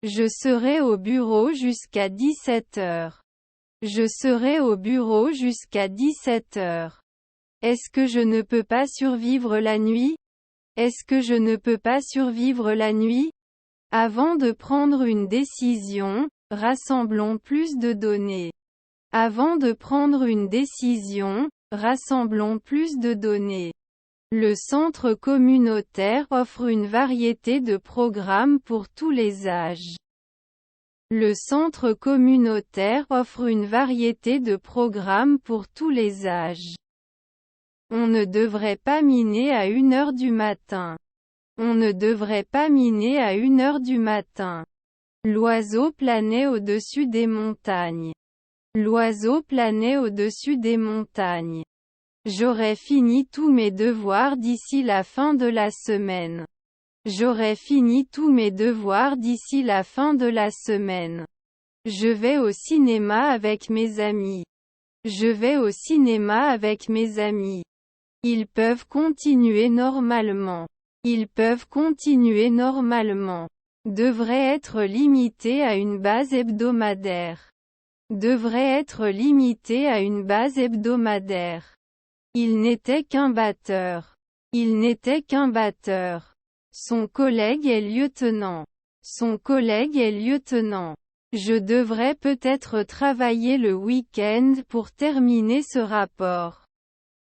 Je serai au bureau jusqu'à 17 heures. Je serai au bureau jusqu'à 17 heures. Est-ce que je ne peux pas survivre la nuit? Est-ce que je ne peux pas survivre la nuit? Avant de prendre une décision, rassemblons plus de données. Avant de prendre une décision, rassemblons plus de données. Le centre communautaire offre une variété de programmes pour tous les âges. Le centre communautaire offre une variété de programmes pour tous les âges. On ne devrait pas miner à 1 heure du matin. On ne devrait pas miner à 1 heure du matin. L'oiseau planait au-dessus des montagnes. L'oiseau planait au-dessus des montagnes. J'aurai fini tous mes devoirs d'ici la fin de la semaine. J'aurai fini tous mes devoirs d'ici la fin de la semaine. Je vais au cinéma avec mes amis. Je vais au cinéma avec mes amis. Ils peuvent continuer normalement. Ils peuvent continuer normalement. Devrait être limité à une base hebdomadaire. Devrait être limité à une base hebdomadaire. Il n'était qu'un batteur. Il n'était qu'un batteur. Son collègue est lieutenant. Son collègue est lieutenant. Je devrais peut-être travailler le week-end pour terminer ce rapport.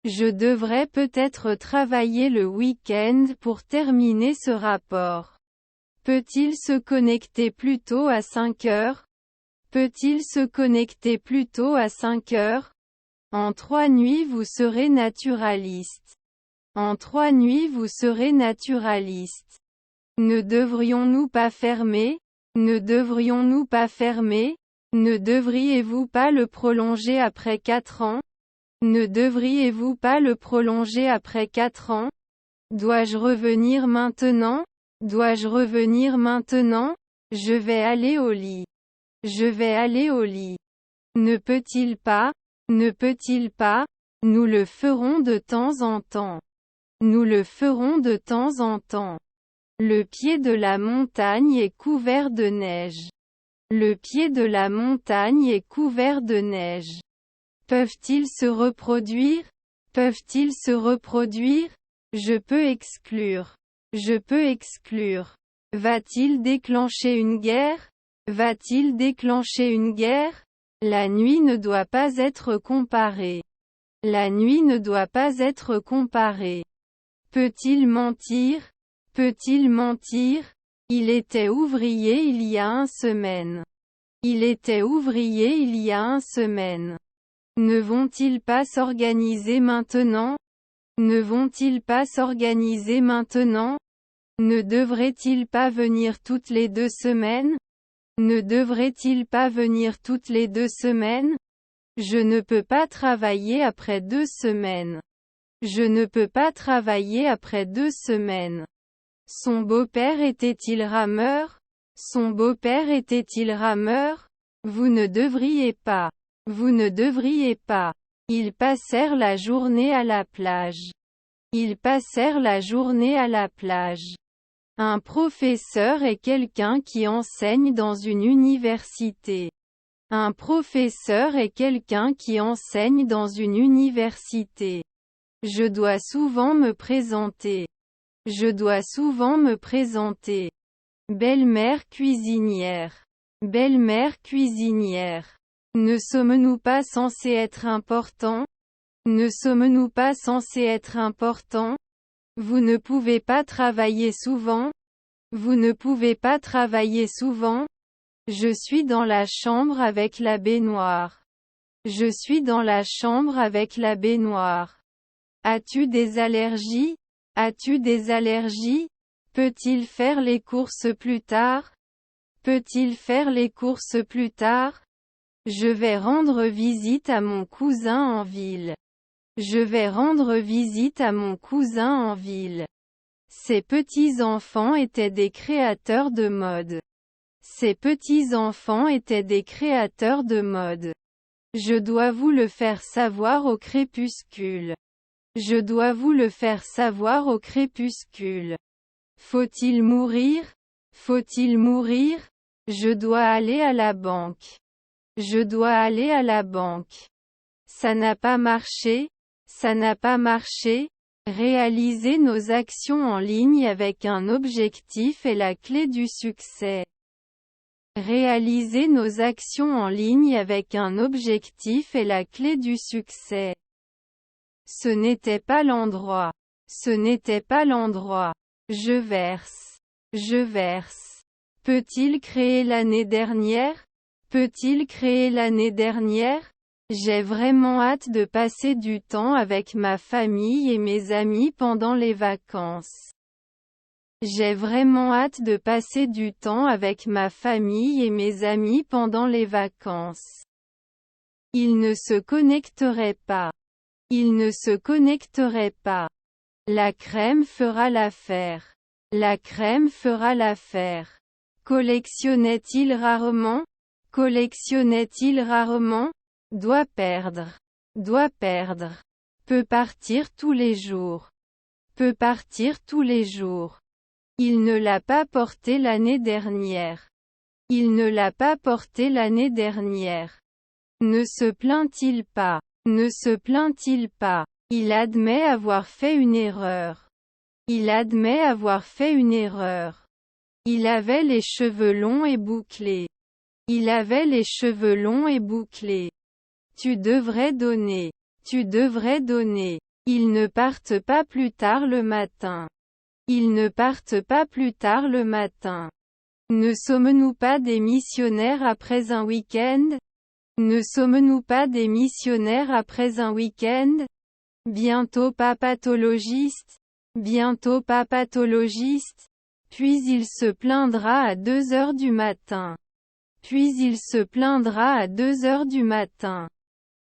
Je devrais peut-être travailler le week-end pour terminer ce rapport. Peut-il se connecter plus tôt à 5 heures? Peut-il se connecter plus tôt à 5 heures? En 3 nuits vous serez naturaliste. En 3 nuits vous serez naturaliste. Ne devrions-nous pas fermer? Ne devrions-nous pas fermer? Ne devriez-vous pas le prolonger après 4 ans? Ne devriez-vous pas le prolonger après 4 ans? Dois-je revenir maintenant? Dois-je revenir maintenant? Je vais aller au lit. Je vais aller au lit. Ne peut-il pas? Ne peut-il pas? Nous le ferons de temps en temps. Nous le ferons de temps en temps. Le pied de la montagne est couvert de neige. Le pied de la montagne est couvert de neige. Peuvent-ils se reproduire? Peuvent-ils se reproduire? Je peux exclure. Je peux exclure. Va-t-il déclencher une guerre? Va-t-il déclencher une guerre? La nuit ne doit pas être comparée. La nuit ne doit pas être comparée. Peut-il mentir? Peut-il mentir? Il était ouvrier il y a 1 semaine. Il était ouvrier il y a 1 semaine. Ne vont-ils pas s'organiser maintenant? Ne vont-ils pas s'organiser maintenant? Ne devrait-il pas venir toutes les 2 semaines? Ne devrait-il pas venir toutes les 2 semaines? Je ne peux pas travailler après 2 semaines. Je ne peux pas travailler après 2 semaines. Son beau-père était-il rameur? Son beau-père était-il rameur? Vous ne devriez pas. Vous ne devriez pas. Ils passèrent la journée à la plage. Ils passèrent la journée à la plage. Un professeur est quelqu'un qui enseigne dans une université. Un professeur est quelqu'un qui enseigne dans une université. Je dois souvent me présenter. Je dois souvent me présenter. Belle-mère cuisinière. Belle-mère cuisinière. Ne sommes-nous pas censés être importants? Ne sommes-nous pas censés être importants? Vous ne pouvez pas travailler souvent? Vous ne pouvez pas travailler souvent? Je suis dans la chambre avec la baignoire. Je suis dans la chambre avec la baignoire. As-tu des allergies? As-tu des allergies? Peut-il faire les courses plus tard? Peut-il faire les courses plus tard? Je vais rendre visite à mon cousin en ville. Je vais rendre visite à mon cousin en ville. Ses petits-enfants étaient des créateurs de mode. Ses petits-enfants étaient des créateurs de mode. Je dois vous le faire savoir au crépuscule. Je dois vous le faire savoir au crépuscule. Faut-il mourir? Faut-il mourir? Je dois aller à la banque. Je dois aller à la banque. Ça n'a pas marché. Ça n'a pas marché. Réaliser nos actions en ligne avec un objectif est la clé du succès. Réaliser nos actions en ligne avec un objectif est la clé du succès. Ce n'était pas l'endroit. Ce n'était pas l'endroit. Je verse. Je verse. Peut-il créer l'année dernière? Peut-il créer l'année dernière? J'ai vraiment hâte de passer du temps avec ma famille et mes amis pendant les vacances. J'ai vraiment hâte de passer du temps avec ma famille et mes amis pendant les vacances. Il ne se connecterait pas. Il ne se connecterait pas. La crème fera l'affaire. La crème fera l'affaire. Collectionnait-il rarement? Collectionnait-il rarement? Doit perdre. Doit perdre. Peut partir tous les jours. Peut partir tous les jours. Il ne l'a pas porté l'année dernière. Il ne l'a pas porté l'année dernière. Ne se plaint-il pas? Ne se plaint-il pas? Il admet avoir fait une erreur. Il admet avoir fait une erreur. Il avait les cheveux longs et bouclés. Il avait les cheveux longs et bouclés. Tu devrais donner. Tu devrais donner. Ils ne partent pas plus tard le matin. Ils ne partent pas plus tard le matin. Ne sommes-nous pas des missionnaires après un week-end? Ne sommes-nous pas des missionnaires après un week-end? Bientôt pas pathologiste. Bientôt pas pathologiste. Puis il se plaindra à 2 heures du matin. Puis il se plaindra à 2 heures du matin.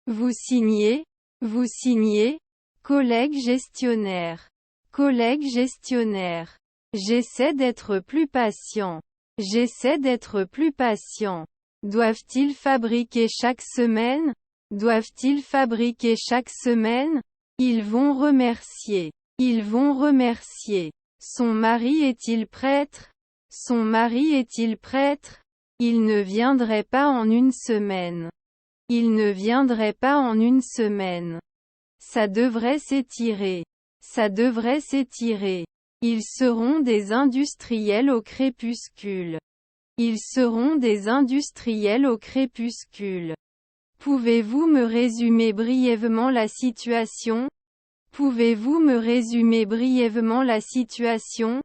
Vous signez? Vous signez? Collègue gestionnaire. Collègue gestionnaire. J'essaie d'être plus patient. J'essaie d'être plus patient. Doivent-ils fabriquer chaque semaine? Doivent-ils fabriquer chaque semaine? Ils vont remercier. Ils vont remercier. Son mari est-il prêtre? Son mari est-il prêtre? Il ne viendrait pas en une semaine. Il ne viendrait pas en une semaine. Ça devrait s'étirer. Ça devrait s'étirer. Ils seront des industriels au crépuscule. Ils seront des industriels au crépuscule. Pouvez-vous me résumer brièvement la situation? Pouvez-vous me résumer brièvement la situation?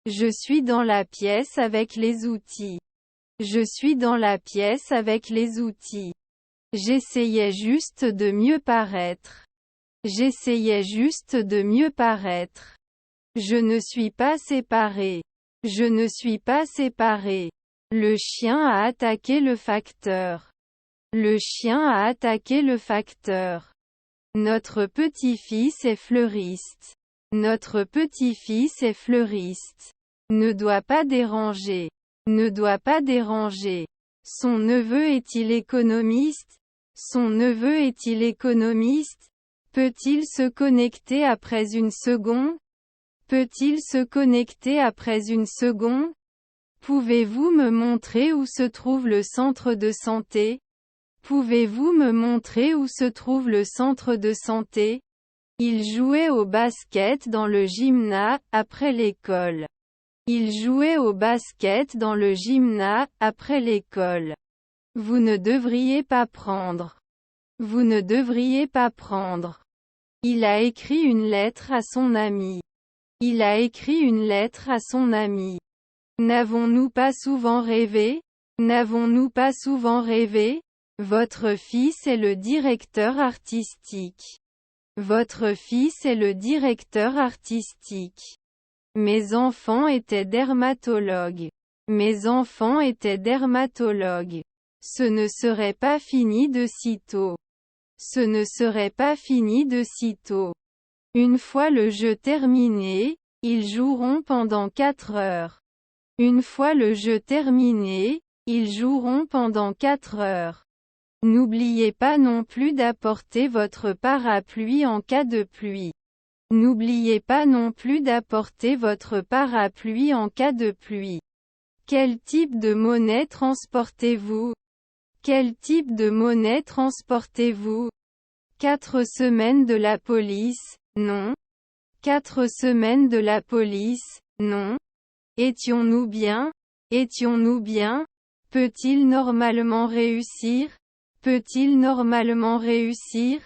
Je suis dans la pièce avec les outils. Je suis dans la pièce avec les outils. J'essayais juste de mieux paraître. J'essayais juste de mieux paraître. Je ne suis pas séparé. Je ne suis pas séparé. Le chien a attaqué le facteur. Le chien a attaqué le facteur. Notre petit-fils est fleuriste. Notre petit-fils est fleuriste. Ne doit pas déranger. Ne doit pas déranger. Son neveu est-il économiste? Son neveu est-il économiste? Peut-il se connecter après une seconde? Peut-il se connecter après une seconde? Pouvez-vous me montrer où se trouve le centre de santé? Pouvez-vous me montrer où se trouve le centre de santé? Il jouait au basket dans le gymnase, après l'école. Il jouait au basket dans le gymnase, après l'école. Vous ne devriez pas prendre. Vous ne devriez pas prendre. Il a écrit une lettre à son ami. Il a écrit une lettre à son ami. N'avons-nous pas souvent rêvé? N'avons-nous pas souvent rêvé? Votre fils est le directeur artistique. Votre fils est le directeur artistique. Mes enfants étaient dermatologues. Mes enfants étaient dermatologues. Ce ne serait pas fini de sitôt. Ce ne serait pas fini de sitôt. Une fois le jeu terminé, ils joueront pendant 4 heures. Une fois le jeu terminé, ils joueront pendant 4 heures. N'oubliez pas non plus d'apporter votre parapluie en cas de pluie. N'oubliez pas non plus d'apporter votre parapluie en cas de pluie. Quel type de monnaie transportez-vous? Quel type de monnaie transportez-vous? 4 semaines de la police, non. 4 semaines de la police, non. Étions-nous bien? Étions-nous bien? Peut-il normalement réussir? Peut-il normalement réussir?